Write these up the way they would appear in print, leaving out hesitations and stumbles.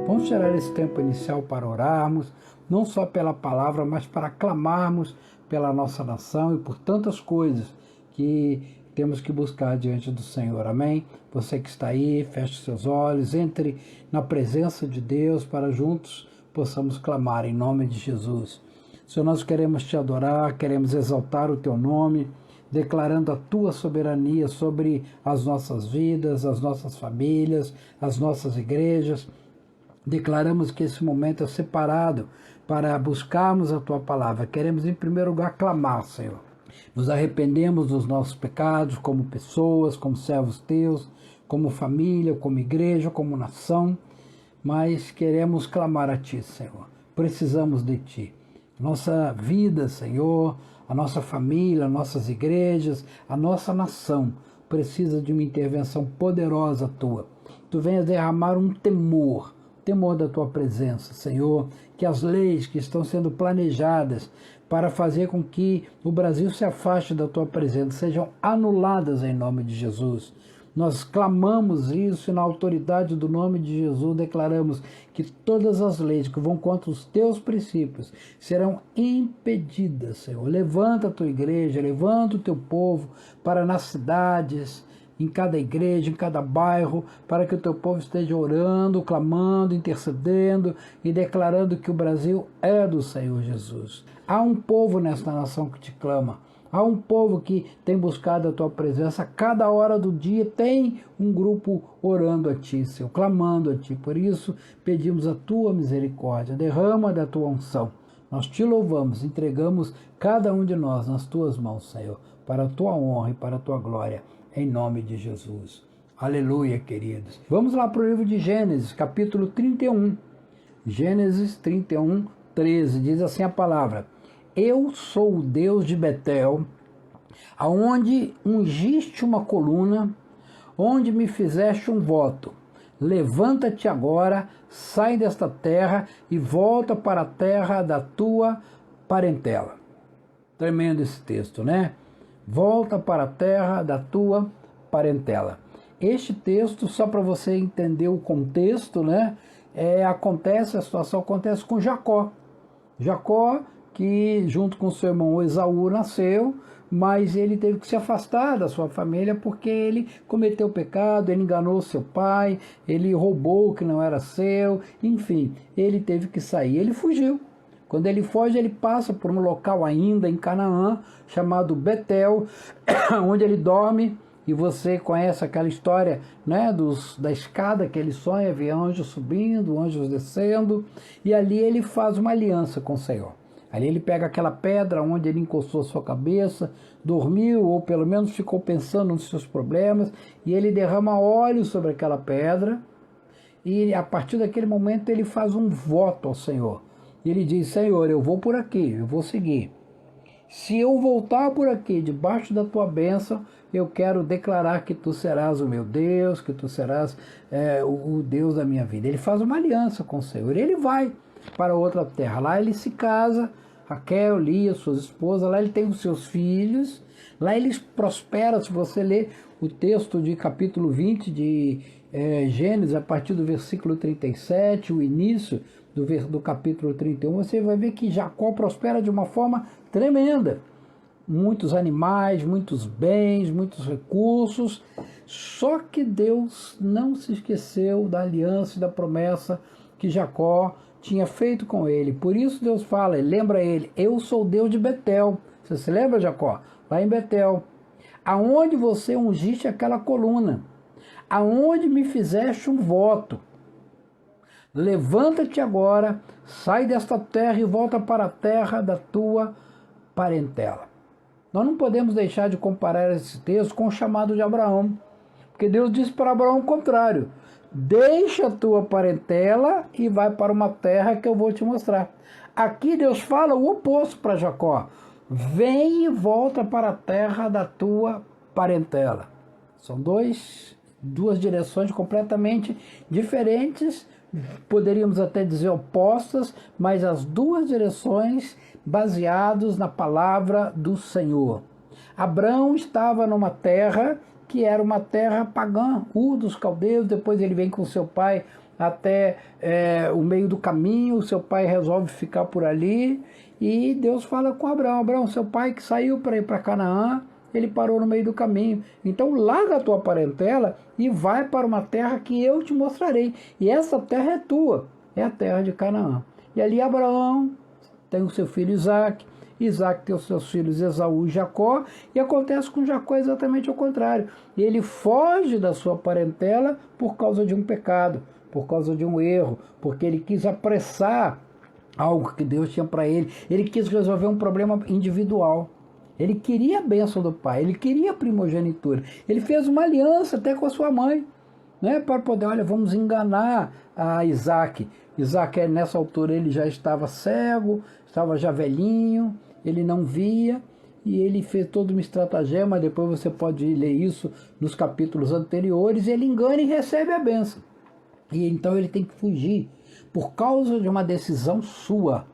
Vamos tirar esse tempo inicial para orarmos, não só pela palavra, mas para clamarmos pela nossa nação e por tantas coisas que temos que buscar diante do Senhor. Amém? Você que está aí, feche seus olhos, entre na presença de Deus para juntos possamos clamar em nome de Jesus. Senhor, nós queremos te adorar, queremos exaltar o teu nome, declarando a tua soberania sobre as nossas vidas, as nossas famílias, as nossas igrejas. Declaramos que esse momento é separado para buscarmos a tua palavra. Queremos, em primeiro lugar, clamar, Senhor. Nos arrependemos dos nossos pecados como pessoas, como servos teus, como família, como igreja, como nação, mas queremos clamar a ti, Senhor. Precisamos de ti. Nossa vida, Senhor, a nossa família, nossas igrejas, a nossa nação precisa de uma intervenção poderosa tua. Tu venhas derramar um temor da tua presença, Senhor, que as leis que estão sendo planejadas para fazer com que o Brasil se afaste da tua presença sejam anuladas em nome de Jesus. Nós clamamos isso e na autoridade do nome de Jesus declaramos que todas as leis que vão contra os teus princípios serão impedidas, Senhor. Levanta a tua igreja, levanta o teu povo para nas cidades, em cada igreja, em cada bairro, para que o teu povo esteja orando, clamando, intercedendo e declarando que o Brasil é do Senhor Jesus. Há um povo nesta nação que te clama. Há um povo que tem buscado a tua presença. A cada hora do dia tem um grupo orando a ti, Senhor, clamando a ti. Por isso, pedimos a tua misericórdia. Derrama da tua unção. Nós te louvamos, entregamos cada um de nós nas tuas mãos, Senhor, para a tua honra e para a tua glória. Em nome de Jesus. Aleluia, queridos. Vamos lá para o livro de Gênesis, capítulo 31. Gênesis 31, 13. Diz assim a palavra: Eu sou o Deus de Betel, aonde ungiste uma coluna, onde me fizeste um voto. Levanta-te agora, sai desta terra e volta para a terra da tua parentela. Tremendo esse texto, né? Volta para a terra da tua parentela. Este texto, só para você entender o contexto, né? A situação acontece com Jacó. Jacó, que junto com seu irmão Esaú nasceu, mas ele teve que se afastar da sua família porque ele cometeu pecado, ele enganou seu pai, ele roubou o que não era seu, enfim, ele teve que sair, ele fugiu. Quando ele foge, ele passa por um local ainda em Canaã, chamado Betel, onde ele dorme, e você conhece aquela história, né, da escada que ele sonha, vê anjos subindo, anjos descendo, e ali ele faz uma aliança com o Senhor. Ali ele pega aquela pedra onde ele encostou a sua cabeça, dormiu, ou pelo menos ficou pensando nos seus problemas, e ele derrama óleo sobre aquela pedra, e a partir daquele momento ele faz um voto ao Senhor. E ele diz: Senhor, eu vou por aqui, eu vou seguir. Se eu voltar por aqui, debaixo da tua bênção, eu quero declarar que tu serás o meu Deus, que tu serás o Deus da minha vida. Ele faz uma aliança com o Senhor. Ele vai para outra terra. Lá ele se casa, Raquel, Lia, suas esposas. Lá ele tem os seus filhos. Lá ele prospera. Se você ler o texto de capítulo 20 de Gênesis, a partir do versículo 37, o início do capítulo 31, você vai ver que Jacó prospera de uma forma tremenda. Muitos animais, muitos bens, muitos recursos. Só que Deus não se esqueceu da aliança e da promessa que Jacó tinha feito com ele. Por isso Deus fala, lembra ele: eu sou o Deus de Betel. Você se lembra, Jacó? Lá em Betel. Aonde você ungiste aquela coluna. Aonde me fizeste um voto. Levanta-te agora, sai desta terra e volta para a terra da tua parentela. Nós não podemos deixar de comparar esse texto com o chamado de Abraão, porque Deus disse para Abraão o contrário: deixa a tua parentela e vai para uma terra que eu vou te mostrar. Aqui Deus fala o oposto para Jacó: vem e volta para a terra da tua parentela. São duas direções completamente diferentes, poderíamos até dizer opostas, mas as duas direções baseadas na palavra do Senhor. Abraão estava numa terra que era uma terra pagã, Ur dos Caldeus. Depois ele vem com seu pai até o meio do caminho, seu pai resolve ficar por ali, e Deus fala com Abraão: Abraão, seu pai que saiu para ir para Canaã, ele parou no meio do caminho, então larga a tua parentela e vai para uma terra que eu te mostrarei, e essa terra é tua, é a terra de Canaã. E ali Abraão tem o seu filho Isaque, Isaque tem os seus filhos Esaú e Jacó, e acontece com Jacó exatamente ao contrário. Ele foge da sua parentela por causa de um pecado, por causa de um erro, porque ele quis apressar algo que Deus tinha para ele. Ele quis resolver um problema individual. Ele queria a bênção do pai, ele queria a primogenitura. Ele fez uma aliança até com a sua mãe, né, para poder, olha, vamos enganar a Isaque. Isaque, nessa altura, ele já estava cego, estava já velhinho, ele não via, e ele fez toda uma estratagema. Depois você pode ler isso nos capítulos anteriores. Ele engana e recebe a bênção. E então ele tem que fugir por causa de uma decisão sua.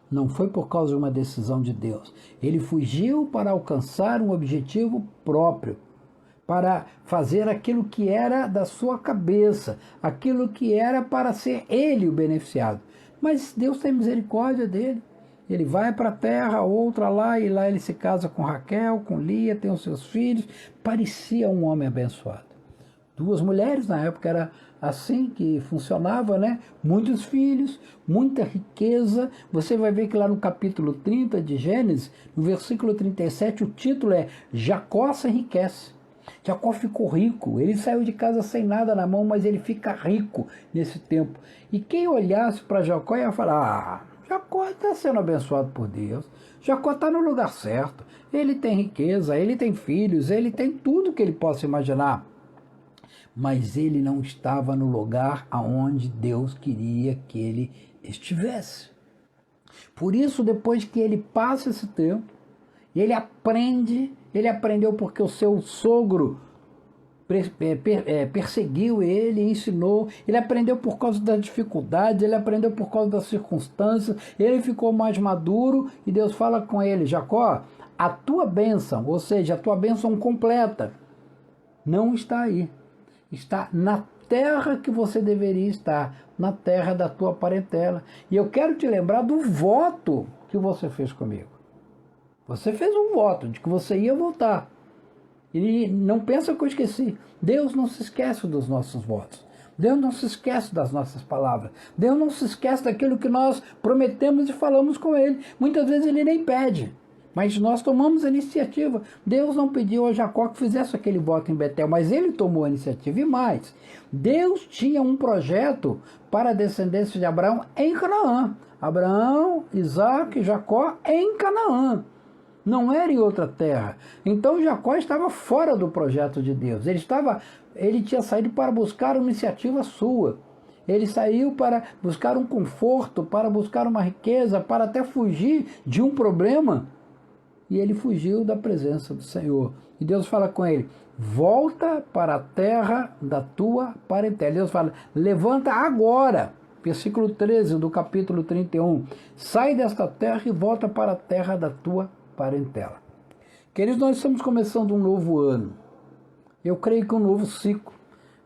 Não foi por causa de uma decisão de Deus. Ele fugiu para alcançar um objetivo próprio, para fazer aquilo que era da sua cabeça, aquilo que era para ser ele o beneficiado. Mas Deus tem misericórdia dele. Ele vai para a terra, outra lá, e lá ele se casa com Raquel, com Lia, tem os seus filhos. Parecia um homem abençoado. Duas mulheres, na época era assim que funcionava, né? Muitos filhos, muita riqueza. Você vai ver que lá no capítulo 30 de Gênesis, no versículo 37, o título é Jacó se enriquece. Jacó ficou rico, ele saiu de casa sem nada na mão, mas ele fica rico nesse tempo. E quem olhasse para Jacó ia falar: Jacó está sendo abençoado por Deus, Jacó está no lugar certo, ele tem riqueza, ele tem filhos, ele tem tudo que ele possa imaginar. Mas ele não estava no lugar aonde Deus queria que ele estivesse. Por isso, depois que ele passa esse tempo, ele aprendeu porque o seu sogro perseguiu ele, ensinou, ele aprendeu por causa das dificuldades, ele aprendeu por causa das circunstâncias, ele ficou mais maduro, e Deus fala com ele: Jacó, a tua bênção, ou seja, a tua bênção completa, não está aí. Está na terra que você deveria estar, na terra da tua parentela. E eu quero te lembrar do voto que você fez comigo. Você fez um voto de que você ia voltar. E não pensa que eu esqueci. Deus não se esquece dos nossos votos. Deus não se esquece das nossas palavras. Deus não se esquece daquilo que nós prometemos e falamos com Ele. Muitas vezes Ele nem pede, mas nós tomamos a iniciativa. Deus não pediu a Jacó que fizesse aquele voto em Betel, mas ele tomou a iniciativa. E mais, Deus tinha um projeto para a descendência de Abraão em Canaã. Abraão, Isaque, Jacó em Canaã. Não era em outra terra. Então Jacó estava fora do projeto de Deus. Ele tinha saído para buscar uma iniciativa sua. Ele saiu para buscar um conforto, para buscar uma riqueza, para até fugir de um problema. E ele fugiu da presença do Senhor. E Deus fala com ele: volta para a terra da tua parentela. Deus fala: levanta agora. Versículo 13 do capítulo 31. Sai desta terra e volta para a terra da tua parentela. Queridos, nós estamos começando um novo ano. Eu creio que um novo ciclo.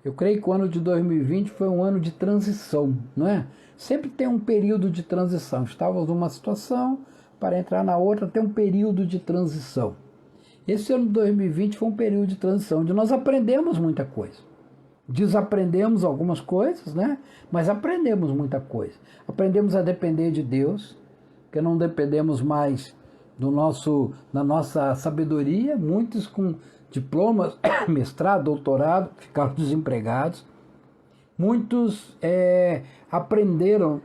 Eu creio que o ano de 2020 foi um ano de transição, não é? Sempre tem um período de transição. Estávamos numa situação, para entrar na outra, tem um período de transição. Esse ano de 2020 foi um período de transição, onde nós aprendemos muita coisa. Desaprendemos algumas coisas, né? Mas aprendemos muita coisa. Aprendemos a depender de Deus, porque não dependemos mais da nossa sabedoria. Muitos com diplomas, mestrado, doutorado, ficaram desempregados. Muitos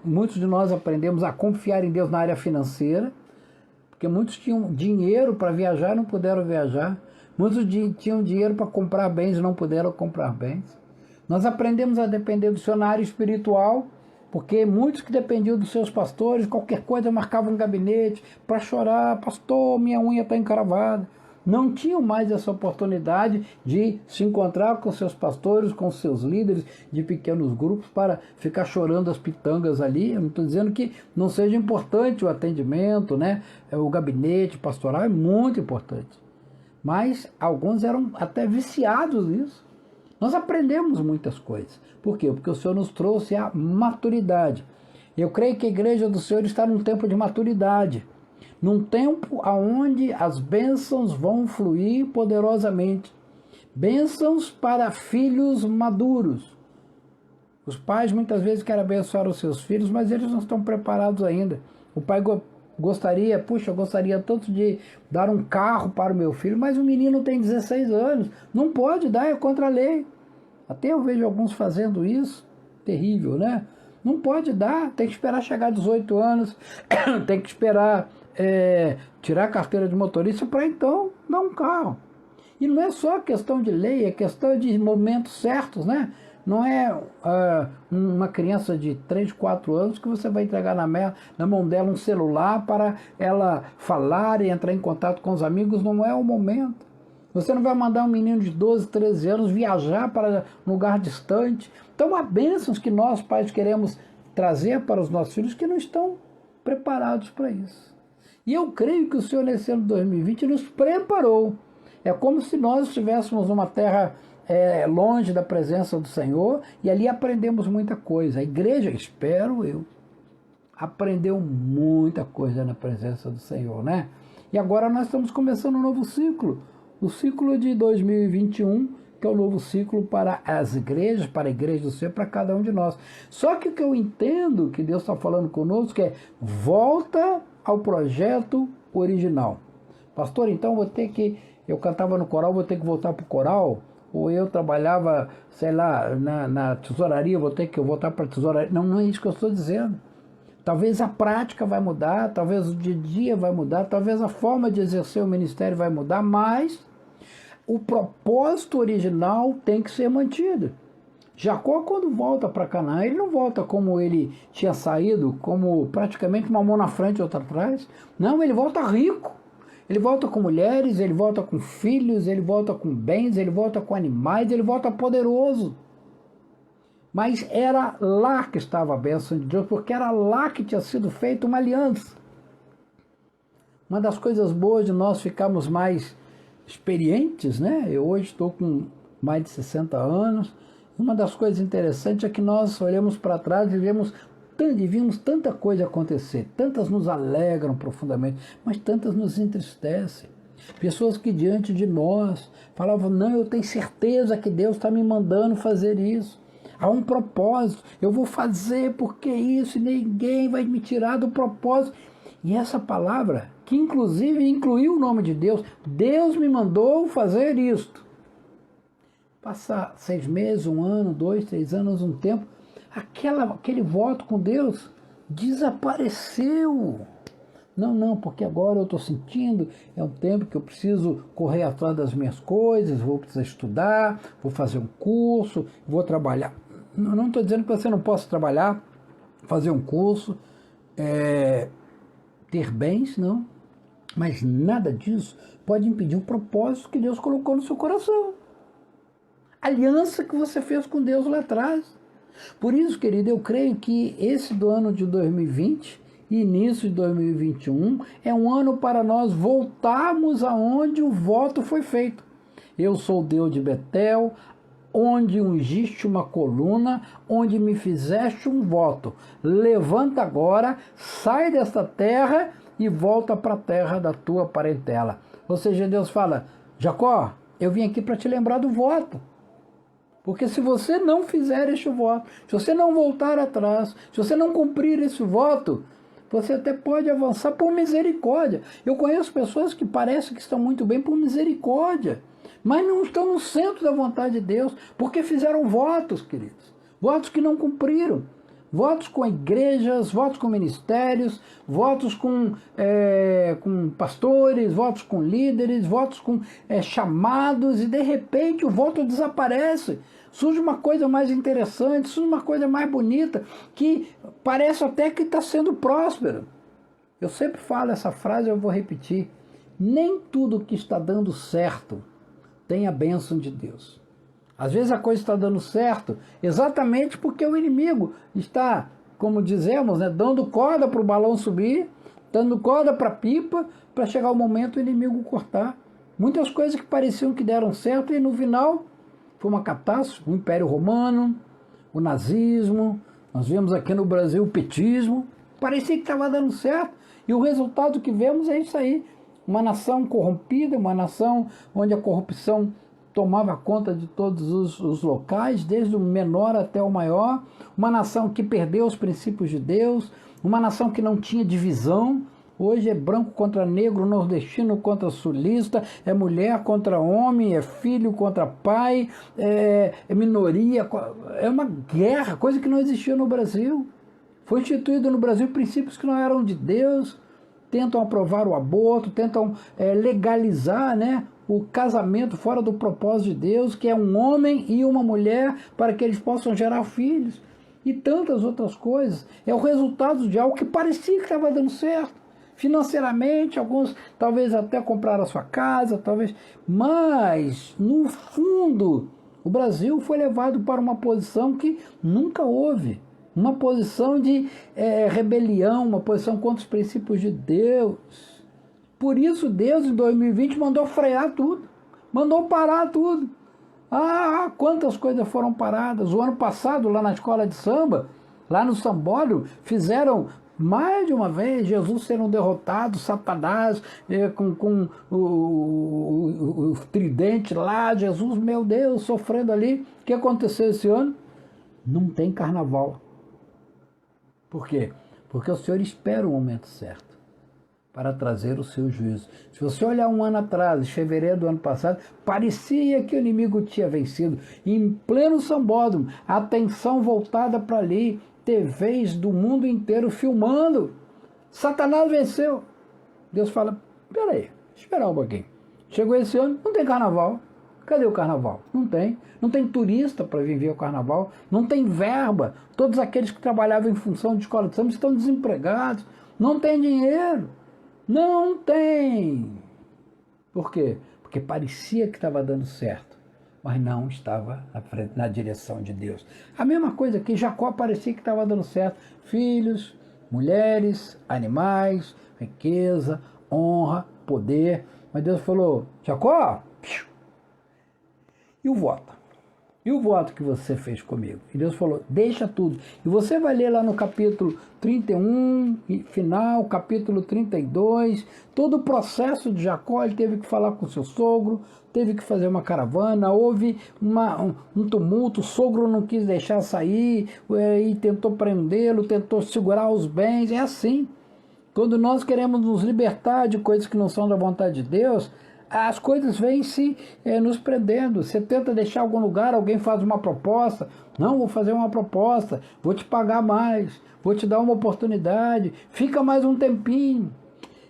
muitos de nós aprendemos a confiar em Deus na área financeira, porque muitos tinham dinheiro para viajar e não puderam viajar. Muitos tinham dinheiro para comprar bens e não puderam comprar bens. Nós aprendemos a depender do seu na área espiritual, porque muitos que dependiam dos seus pastores, qualquer coisa marcavam um gabinete para chorar: pastor, minha unha está encravada. Não tinham mais essa oportunidade de se encontrar com seus pastores, com seus líderes de pequenos grupos, para ficar chorando as pitangas ali. Eu não estou dizendo que não seja importante o atendimento, né? O gabinete pastoral é muito importante. Mas alguns eram até viciados nisso. Nós aprendemos muitas coisas. Por quê? Porque o Senhor nos trouxe a maturidade. Eu creio que a igreja do Senhor está num tempo de maturidade. Num tempo onde as bênçãos vão fluir poderosamente. Bênçãos para filhos maduros. Os pais muitas vezes querem abençoar os seus filhos, mas eles não estão preparados ainda. O pai gostaria, puxa, eu gostaria tanto de dar um carro para o meu filho, mas o menino tem 16 anos. Não pode dar, é contra a lei. Até eu vejo alguns fazendo isso. Terrível, né? Não pode dar, tem que esperar chegar a 18 anos, tem que esperar tirar a carteira de motorista para então dar um carro. E não é só questão de lei, é questão de momentos certos, né? Não é uma criança de 3, 4 anos que você vai entregar na mão dela um celular para ela falar e entrar em contato com os amigos, não é o momento. Você não vai mandar um menino de 12, 13 anos viajar para um lugar distante. Então há bênçãos que nós, pais, queremos trazer para os nossos filhos que não estão preparados para isso. E eu creio que o Senhor, nesse ano de 2020, nos preparou. É como se nós estivéssemos numa terra longe da presença do Senhor e ali aprendemos muita coisa. A igreja, espero eu, aprendeu muita coisa na presença do Senhor, né? E agora nós estamos começando um novo ciclo. O ciclo de 2021, que é o novo ciclo para as igrejas, para a igreja do Senhor, para cada um de nós. Só que o que eu entendo que Deus está falando conosco é: volta ao projeto original. Pastor, então eu cantava no coral, vou ter que voltar para o coral? Ou eu trabalhava, sei lá, na tesouraria, vou ter que voltar para a tesouraria? Não, não é isso que eu estou dizendo. Talvez a prática vai mudar, talvez o dia a dia vai mudar, talvez a forma de exercer o ministério vai mudar, mas o propósito original tem que ser mantido. Jacó, quando volta para Canaã, ele não volta como ele tinha saído, como praticamente uma mão na frente e outra atrás. Não, ele volta rico. Ele volta com mulheres, ele volta com filhos, ele volta com bens, ele volta com animais, ele volta poderoso. Mas era lá que estava a bênção de Deus, porque era lá que tinha sido feita uma aliança. Uma das coisas boas de nós ficarmos mais experientes, né? Eu hoje estou com mais de 60 anos. Uma das coisas interessantes é que nós olhamos para trás e vimos tanta coisa acontecer. Tantas nos alegram profundamente, mas tantas nos entristecem. Pessoas que diante de nós falavam: não, eu tenho certeza que Deus está me mandando fazer isso. Há um propósito, eu vou fazer porque isso, e ninguém vai me tirar do propósito. E essa palavra, que inclusive incluiu o nome de Deus, Deus me mandou fazer isto. Passar 6 meses, 1 ano, 2, 3 anos, um tempo, aquele voto com Deus desapareceu. Não, porque agora eu estou sentindo, é um tempo que eu preciso correr atrás das minhas coisas, vou precisar estudar, vou fazer um curso, vou trabalhar. Não estou dizendo que você não possa trabalhar, fazer um curso, ter bens, não. Mas nada disso pode impedir o propósito que Deus colocou no seu coração. A aliança que você fez com Deus lá atrás. Por isso, querido, eu creio que esse do ano de 2020 e início de 2021 é um ano para nós voltarmos aonde o voto foi feito. Eu sou Deus de Betel, onde ungiste uma coluna, onde me fizeste um voto. Levanta agora, sai desta terra e volta para a terra da tua parentela. Ou seja, Deus fala: Jacó, eu vim aqui para te lembrar do voto. Porque se você não fizer este voto, se você não voltar atrás, se você não cumprir esse voto, você até pode avançar por misericórdia. Eu conheço pessoas que parecem que estão muito bem por misericórdia, mas não estão no centro da vontade de Deus, porque fizeram votos, queridos. Votos que não cumpriram. Votos com igrejas, votos com ministérios, votos com pastores, votos com líderes, votos com chamados, e de repente o voto desaparece. Surge uma coisa mais interessante, surge uma coisa mais bonita, que parece até que está sendo próspero. Eu sempre falo essa frase, eu vou repetir: nem tudo que está dando certo tem a bênção de Deus. Às vezes a coisa está dando certo exatamente porque o inimigo está, como dizemos, né, dando corda para o balão subir, dando corda para a pipa, para chegar o momento o inimigo cortar. Muitas coisas que pareciam que deram certo e no final Foi uma catástrofe, o Império Romano, o nazismo, nós vemos aqui no Brasil o petismo, parecia que estava dando certo, e o resultado que vemos é isso aí, uma nação corrompida, uma nação onde a corrupção tomava conta de todos os locais, desde o menor até o maior, uma nação que perdeu os princípios de Deus, uma nação que não tinha divisão. Hoje é branco contra negro, nordestino contra sulista, é mulher contra homem, é filho contra pai, é minoria, é uma guerra, coisa que não existia no Brasil. Foi instituído no Brasil princípios que não eram de Deus, tentam aprovar o aborto, tentam legalizar, né, o casamento fora do propósito de Deus, que é um homem e uma mulher para que eles possam gerar filhos, e tantas outras coisas. É o resultado de algo que parecia que estava dando certo. Financeiramente, alguns talvez até compraram a sua casa, talvez, mas no fundo o Brasil foi levado para uma posição que nunca houve, uma posição de rebelião, uma posição contra os princípios de Deus. Por isso Deus em 2020 mandou frear tudo, mandou parar tudo. Ah, quantas coisas foram paradas. O ano passado, lá na escola de samba, lá no sambódromo, fizeram mais de uma vez Jesus sendo derrotado, Satanás com o tridente lá, Jesus, meu Deus, sofrendo ali. O que aconteceu esse ano? Não tem carnaval. Por quê? Porque o Senhor espera o momento certo para trazer o seu juízo. Se você olhar um ano atrás, em fevereiro do ano passado, parecia que o inimigo tinha vencido. Em pleno sambódromo, a atenção voltada para ali, TVs do mundo inteiro filmando. Satanás venceu. Deus fala, peraí, esperar um pouquinho. Chegou esse ano, não tem carnaval. Cadê o carnaval? Não tem. Não tem turista para viver o carnaval. Não tem verba. Todos aqueles que trabalhavam em função de escola de samba estão desempregados. Não tem dinheiro. Não tem. Por quê? Porque parecia que estava dando certo, mas não estava na direção de Deus. A mesma coisa que Jacó parecia que estava dando certo. Filhos, mulheres, animais, riqueza, honra, poder. Mas Deus falou, Jacó, e o voto? E o voto que você fez comigo? E Deus falou, deixa tudo. E você vai ler lá no capítulo 31, final, capítulo 32, todo o processo de Jacó. Ele teve que falar com seu sogro, teve que fazer uma caravana, houve um tumulto, o sogro não quis deixar sair, e tentou prendê-lo, tentou segurar os bens. É assim. Quando nós queremos nos libertar de coisas que não são da vontade de Deus, as coisas vêm se nos prendendo. Você tenta deixar algum lugar, alguém faz uma proposta. Não, vou fazer uma proposta, vou te pagar mais, vou te dar uma oportunidade, fica mais um tempinho.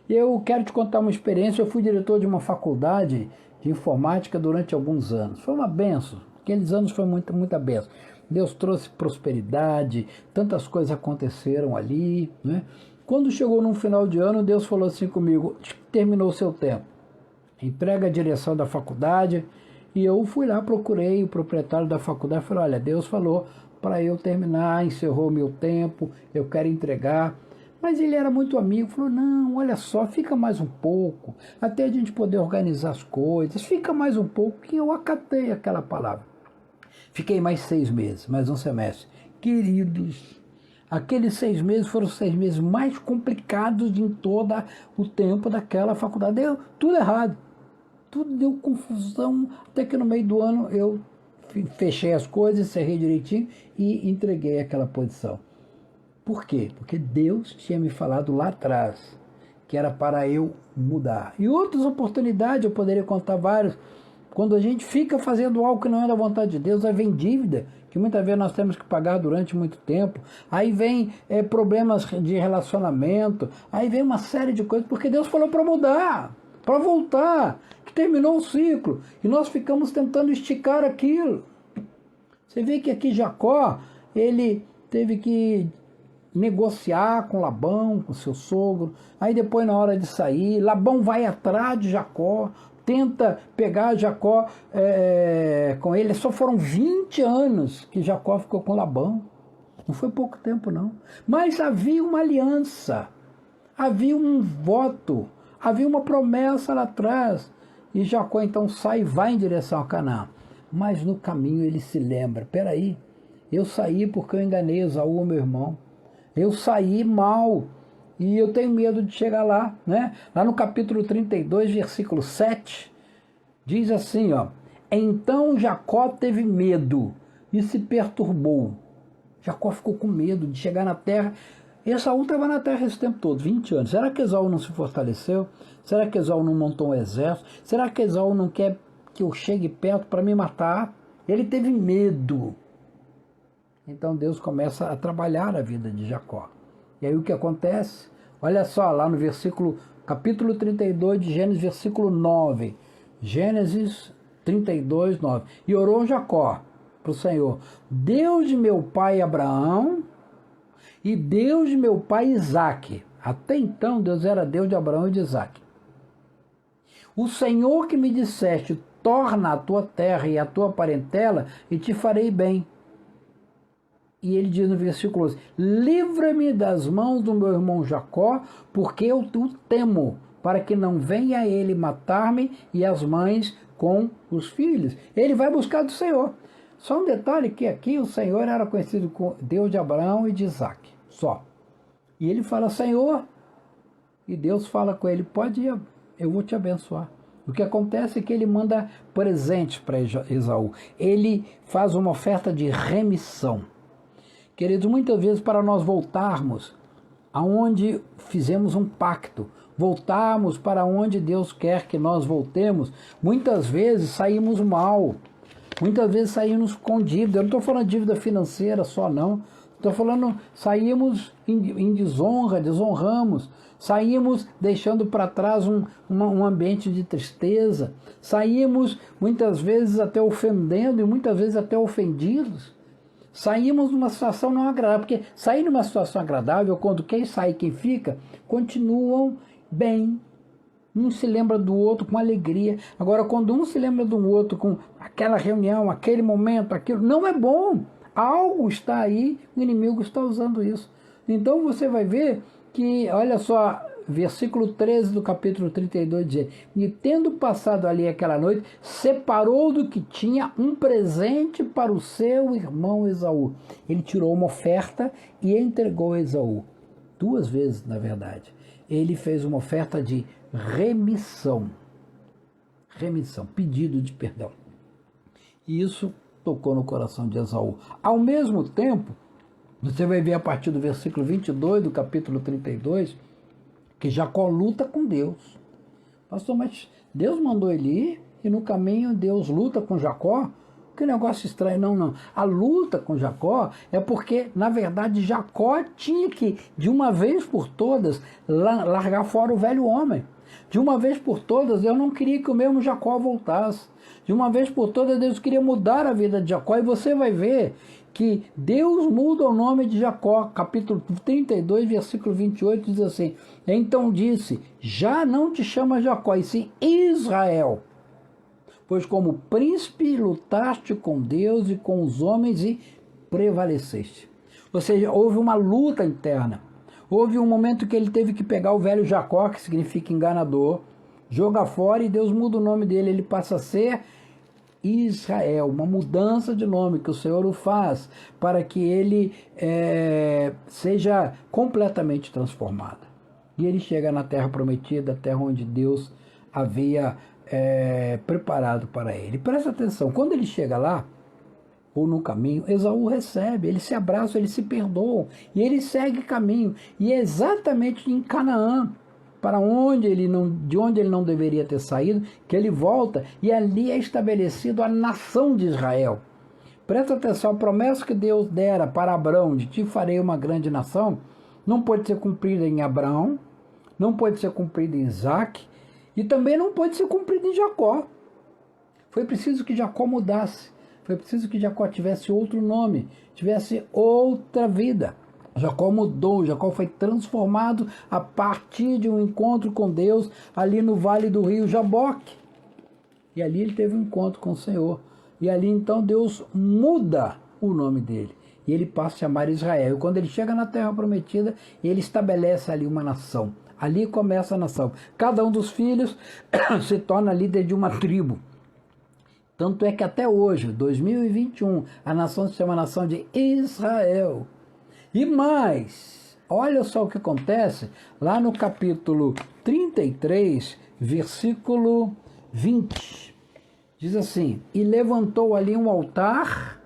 Eu quero te contar uma experiência. Eu fui diretor de uma faculdade de informática durante alguns anos. Foi uma benção. Aqueles anos foi muita benção. Deus trouxe prosperidade, tantas coisas aconteceram ali, né? Quando chegou no final de ano, Deus falou assim comigo, terminou o seu tempo. Entrega a direção da faculdade. E eu fui lá, procurei o proprietário da faculdade e falei, olha, Deus falou para eu terminar, encerrou meu tempo, eu quero entregar. Mas ele era muito amigo, falou, não, olha só, fica mais um pouco, até a gente poder organizar as coisas, fica mais um pouco, que eu acatei aquela palavra. Fiquei mais 6 meses, mais um semestre. Queridos, aqueles 6 meses foram os 6 meses mais complicados de todo o tempo daquela faculdade. Deu tudo errado. Tudo deu confusão, até que no meio do ano eu fechei as coisas, encerrei direitinho e entreguei aquela posição. Por quê? Porque Deus tinha me falado lá atrás que era para eu mudar. E outras oportunidades, eu poderia contar várias. Quando a gente fica fazendo algo que não é da vontade de Deus, aí vem dívida, que muitas vezes nós temos que pagar durante muito tempo. Aí vem problemas de relacionamento, aí vem uma série de coisas, porque Deus falou para mudar, para voltar, que terminou o ciclo, e nós ficamos tentando esticar aquilo. Você vê que aqui Jacó, ele teve que negociar com Labão, com seu sogro, aí depois na hora de sair, Labão vai atrás de Jacó, tenta pegar Jacó com ele. Só foram 20 anos que Jacó ficou com Labão, não foi pouco tempo não, mas havia uma aliança, havia um voto, havia uma promessa lá atrás, e Jacó então sai e vai em direção a Canaã. Mas no caminho ele se lembra, peraí, eu saí porque eu enganei Esaú, meu irmão. Eu saí mal e eu tenho medo de chegar lá, né? Lá no capítulo 32, versículo 7, diz assim, ó: então Jacó teve medo e se perturbou. Jacó ficou com medo de chegar na terra. Esaú estava na terra esse tempo todo, 20 anos. Será que Esaú não se fortaleceu? Será que Esaú não montou um exército? Será que Esaú não quer que eu chegue perto para me matar? Ele teve medo. Então Deus começa a trabalhar a vida de Jacó. E aí o que acontece? Olha só, lá no capítulo 32 de Gênesis, versículo 9. Gênesis 32, 9. E orou Jacó para o Senhor: Deus de meu pai Abraão e Deus de meu pai Isaque. Até então Deus era Deus de Abraão e de Isaque. O Senhor que me disseste, torna a tua terra e a tua parentela e te farei bem. E ele diz no versículo 11: livra-me das mãos do meu irmão Jacó, porque eu o temo, para que não venha ele matar-me e as mães com os filhos. Ele vai buscar do Senhor. Só um detalhe, que aqui o Senhor era conhecido como Deus de Abraão e de Isaque, só. E ele fala: Senhor, e Deus fala com ele: pode ir, eu vou te abençoar. O que acontece é que ele manda presente para Esaú. Ele faz uma oferta de remissão. Queridos, muitas vezes para nós voltarmos aonde fizemos um pacto, voltarmos para onde Deus quer que nós voltemos, muitas vezes saímos mal, muitas vezes saímos com dívida. Eu não estou falando de dívida financeira só, não. Estou falando, saímos em desonra, desonramos, saímos deixando para trás um ambiente de tristeza, saímos muitas vezes até ofendendo e muitas vezes até ofendidos. Saímos numa situação não agradável, porque sair numa situação agradável, quando quem sai e quem fica, continuam bem. Um se lembra do outro com alegria. Agora, quando um se lembra do outro com aquela reunião, aquele momento, aquilo, não é bom. Algo está aí, o inimigo está usando isso. Então você vai ver que, olha só, versículo 13 do capítulo 32 diz: e tendo passado ali aquela noite, separou do que tinha um presente para o seu irmão Esaú. Ele tirou uma oferta e entregou a Esaú. 2 vezes, na verdade. Ele fez uma oferta de remissão. Remissão, pedido de perdão. E isso tocou no coração de Esaú. Ao mesmo tempo, você vai ver a partir do versículo 22 do capítulo 32, que Jacó luta com Deus. Pastor, mas Deus mandou ele ir e no caminho Deus luta com Jacó? Que negócio estranho. Não. A luta com Jacó é porque, na verdade, Jacó tinha que, de uma vez por todas, largar fora o velho homem. De uma vez por todas, eu não queria que o mesmo Jacó voltasse. De uma vez por todas, Deus queria mudar a vida de Jacó. E você vai ver que Deus muda o nome de Jacó. Capítulo 32, versículo 28, diz assim: então disse, já não te chama Jacó, e sim Israel, pois como príncipe lutaste com Deus e com os homens e prevaleceste. Ou seja, houve uma luta interna. Houve um momento que ele teve que pegar o velho Jacó, que significa enganador, jogar fora, e Deus muda o nome dele. Ele passa a ser Israel, uma mudança de nome que o Senhor o faz para que ele seja completamente transformado. E ele chega na terra prometida, a terra onde Deus havia preparado para ele. Presta atenção, quando ele chega lá, ou no caminho, Esaú recebe, eles se abraçam, eles se perdoam, e ele segue caminho. E é exatamente em Canaã, para de onde ele não deveria ter saído, que ele volta, e ali é estabelecido a nação de Israel. Presta atenção, a promessa que Deus dera para Abraão, de ti farei uma grande nação, não pode ser cumprida em Abraão, não pode ser cumprida em Isaque, e também não pode ser cumprida em Jacó. Foi preciso que Jacó mudasse. Foi preciso que Jacó tivesse outro nome, tivesse outra vida. Jacó mudou, Jacó foi transformado a partir de um encontro com Deus ali no vale do rio Jaboque. E ali ele teve um encontro com o Senhor. E ali então Deus muda o nome dele. E ele passa a chamar Israel. E quando ele chega na terra prometida, ele estabelece ali uma nação. Ali começa a nação. Cada um dos filhos se torna líder de uma tribo. Tanto é que até hoje, 2021, a nação se chama nação de Israel. E mais, olha só o que acontece lá no capítulo 33, versículo 20. Diz assim: e levantou ali um altar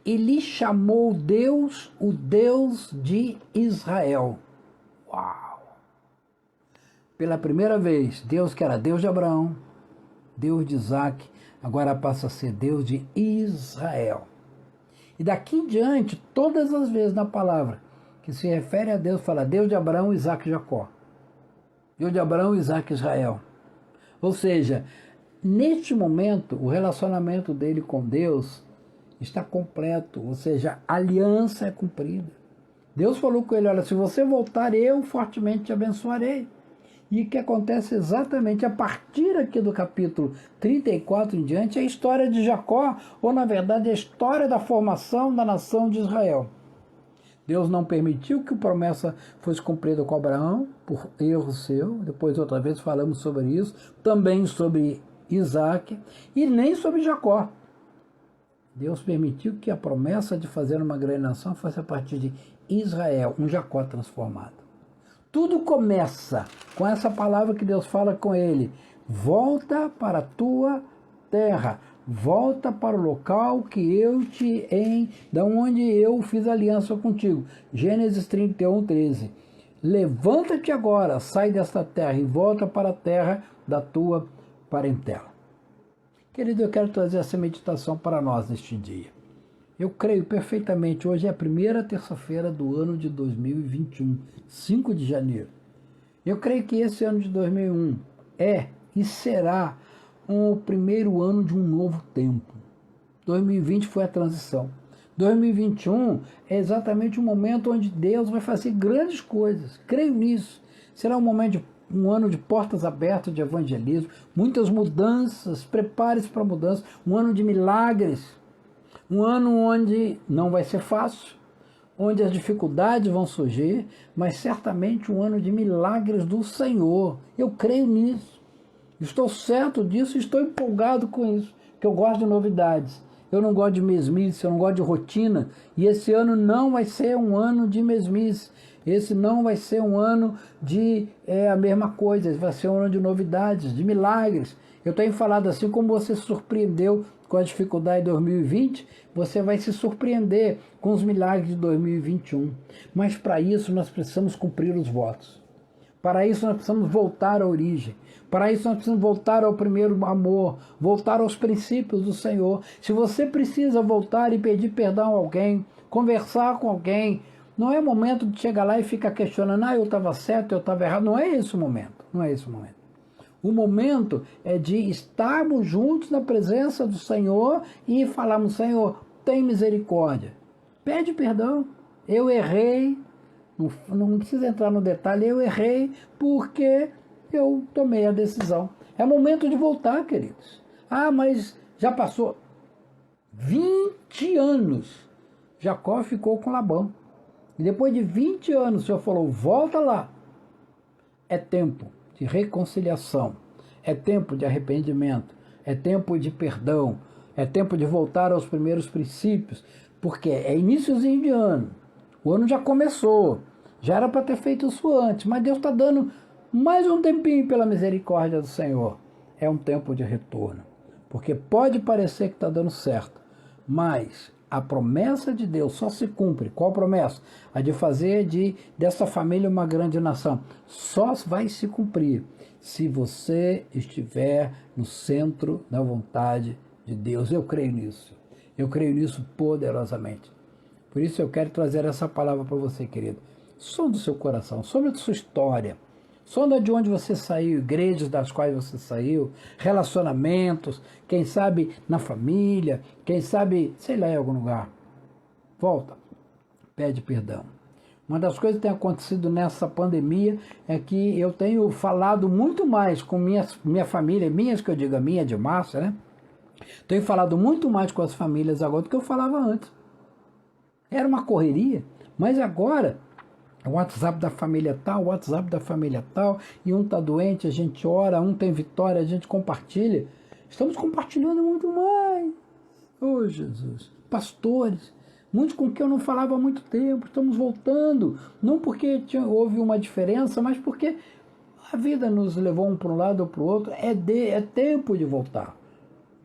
e lhe chamou Deus, o Deus de Israel. Uau! Pela primeira vez, Deus que era Deus de Abraão, Deus de Isaac, agora passa a ser Deus de Israel. E daqui em diante, todas as vezes na palavra que se refere a Deus, fala Deus de Abraão, Isaac e Jacó. Deus de Abraão, Isaac e Israel. Ou seja, neste momento, o relacionamento dele com Deus está completo, ou seja, a aliança é cumprida. Deus falou com ele, olha, se você voltar, eu fortemente te abençoarei. E o que acontece exatamente a partir aqui do capítulo 34 em diante é a história de Jacó, ou na verdade a história da formação da nação de Israel. Deus não permitiu que a promessa fosse cumprida com Abraão, por erro seu, depois outra vez falamos sobre isso, também sobre Isaac, e nem sobre Jacó. Deus permitiu que a promessa de fazer uma grande nação fosse a partir de Israel, um Jacó transformado. Tudo começa com essa palavra que Deus fala com ele: volta para a tua terra, volta para o local que eu da onde eu fiz aliança contigo. Gênesis 31, 13. Levanta-te agora, sai desta terra e volta para a terra da tua parentela. Querido, eu quero trazer essa meditação para nós neste dia. Eu creio perfeitamente, hoje é a primeira terça-feira do ano de 2021, 5 de janeiro. Eu creio que esse ano de 2001 é e será o primeiro ano de um novo tempo. 2020 foi a transição. 2021 é exatamente o momento onde Deus vai fazer grandes coisas. Creio nisso. Será um ano de portas abertas de evangelismo, muitas mudanças, prepare-se para mudanças, um ano de milagres. Um ano onde não vai ser fácil, onde as dificuldades vão surgir, mas certamente um ano de milagres do Senhor. Eu creio nisso. Estou certo disso e estou empolgado com isso, porque eu gosto de novidades. Eu não gosto de mesmice, eu não gosto de rotina. E esse ano não vai ser um ano de mesmice. Esse não vai ser um ano de a mesma coisa. Vai ser um ano de novidades, de milagres. Eu tenho falado assim, como você se surpreendeu com a dificuldade de 2020, você vai se surpreender com os milagres de 2021. Mas para isso nós precisamos cumprir os votos. Para isso nós precisamos voltar à origem. Para isso nós precisamos voltar ao primeiro amor, voltar aos princípios do Senhor. Se você precisa voltar e pedir perdão a alguém, conversar com alguém, não é momento de chegar lá e ficar questionando, eu estava certo, eu estava errado. Não é esse o momento, não é esse o momento. O momento é de estarmos juntos na presença do Senhor e falarmos, Senhor, tem misericórdia. Pede perdão. Eu errei, não precisa entrar no detalhe, eu errei porque eu tomei a decisão. É momento de voltar, queridos. Mas já passou 20 anos. Jacó ficou com Labão. E depois de 20 anos, o Senhor falou, volta lá. É tempo de reconciliação, é tempo de arrependimento, é tempo de perdão, é tempo de voltar aos primeiros princípios, porque é iníciozinho de ano, o ano já começou, já era para ter feito isso antes, mas Deus está dando mais um tempinho pela misericórdia do Senhor. É um tempo de retorno, porque pode parecer que está dando certo, mas a promessa de Deus só se cumpre. Qual promessa? A de fazer dessa família uma grande nação. Só vai se cumprir se você estiver no centro da vontade de Deus. Eu creio nisso. Eu creio nisso poderosamente. Por isso eu quero trazer essa palavra para você, querido. Sonda o seu coração, sonda a sua história. Sonda de onde você saiu, igrejas das quais você saiu, relacionamentos, quem sabe na família, quem sabe, sei lá, em algum lugar. Volta, pede perdão. Uma das coisas que tem acontecido nessa pandemia é que eu tenho falado muito mais com minha família, minhas que eu digo, a minha de Márcia, né? Tenho falado muito mais com as famílias agora do que eu falava antes. Era uma correria, mas agora o WhatsApp da família tal, o WhatsApp da família tal, e um está doente, a gente ora, um tem vitória, a gente compartilha. Estamos compartilhando muito mais. Oh, Jesus. Pastores, muitos com quem eu não falava há muito tempo, estamos voltando. Não porque houve uma diferença, mas porque a vida nos levou um para um lado ou para o outro. É tempo de voltar.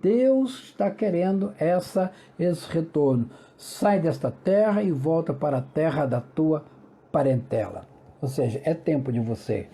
Deus está querendo esse retorno. Sai desta terra e volta para a terra da tua parentela. Ou seja, é tempo de você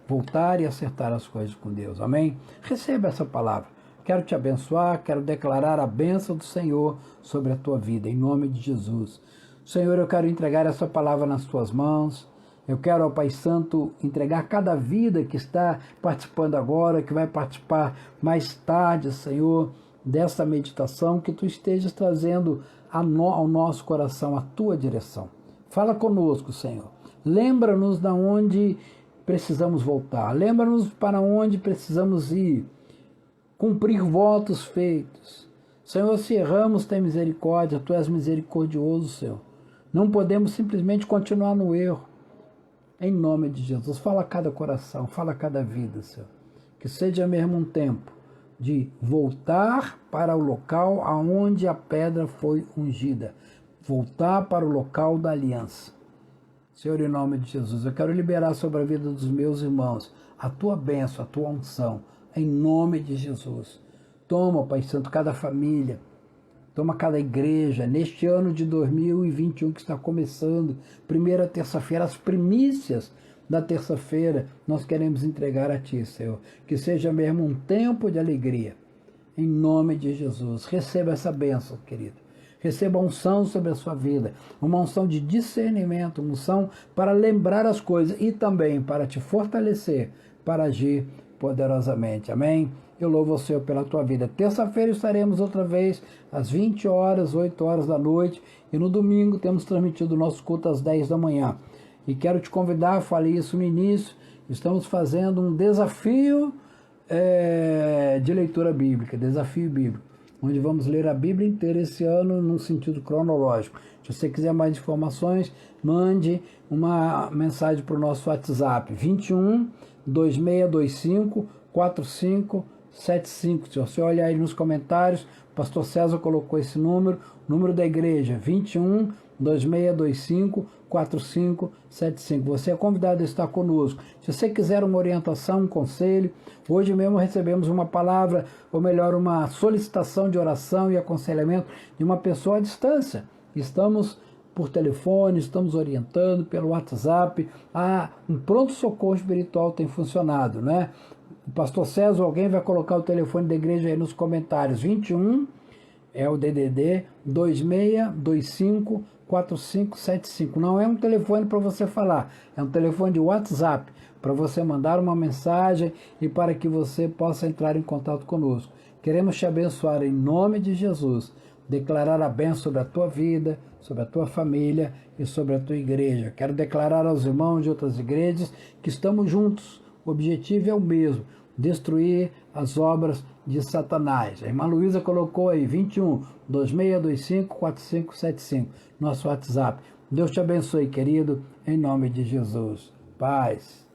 voltar e acertar as coisas com Deus. Amém? Receba essa palavra. Quero te abençoar, quero declarar a bênção do Senhor sobre a tua vida, em nome de Jesus. Senhor, eu quero entregar essa palavra nas tuas mãos. Eu quero, ao Pai Santo, entregar cada vida que está participando agora, que vai participar mais tarde, Senhor, dessa meditação, que Tu estejas trazendo ao nosso coração a Tua direção. Fala conosco, Senhor. Lembra-nos de onde precisamos voltar. Lembra-nos para onde precisamos ir. Cumprir votos feitos. Senhor, se erramos, tem misericórdia. Tu és misericordioso, Senhor. Não podemos simplesmente continuar no erro. Em nome de Jesus, fala a cada coração, fala a cada vida, Senhor. Que seja mesmo um tempo de voltar para o local aonde a pedra foi ungida. Voltar para o local da aliança. Senhor, em nome de Jesus, eu quero liberar sobre a vida dos meus irmãos a Tua bênção, a Tua unção. Em nome de Jesus. Toma, Pai Santo, cada família. Toma cada igreja, neste ano de 2021 que está começando, primeira terça-feira, as primícias da terça-feira, nós queremos entregar a Ti, Senhor. Que seja mesmo um tempo de alegria, em nome de Jesus. Receba essa bênção, querido. Receba a unção sobre a sua vida, uma unção de discernimento, uma unção para lembrar as coisas e também para te fortalecer, para agir poderosamente. Amém? Eu louvo o Senhor pela tua vida. Terça-feira estaremos outra vez às 20 horas, 8 horas da noite. E no domingo temos transmitido o nosso culto às 10 da manhã. E quero te convidar, falei isso no início, estamos fazendo um desafio de leitura bíblica, desafio bíblico, onde vamos ler a Bíblia inteira esse ano num sentido cronológico. Se você quiser mais informações, mande uma mensagem para o nosso WhatsApp, 21 2625 4575. Se você olhar aí nos comentários, o pastor César colocou esse número, número da igreja, 21 2625 4575. Você é convidado a estar conosco. Se você quiser uma orientação, um conselho, hoje mesmo recebemos uma palavra, ou melhor, uma solicitação de oração e aconselhamento de uma pessoa à distância. Estamos por telefone, estamos orientando pelo WhatsApp. Um pronto-socorro espiritual tem funcionado, né? O pastor César, alguém vai colocar o telefone da igreja aí nos comentários. 21 é o DDD 2625 4575. Não é um telefone para você falar, é um telefone de WhatsApp para você mandar uma mensagem e para que você possa entrar em contato conosco. Queremos te abençoar em nome de Jesus, declarar a bênção sobre a tua vida, sobre a tua família e sobre a tua igreja. Quero declarar aos irmãos de outras igrejas que estamos juntos. O objetivo é o mesmo, destruir as obras de Satanás. A irmã Luísa colocou aí, 21 2625 4575, nosso WhatsApp. Deus te abençoe, querido, em nome de Jesus. Paz.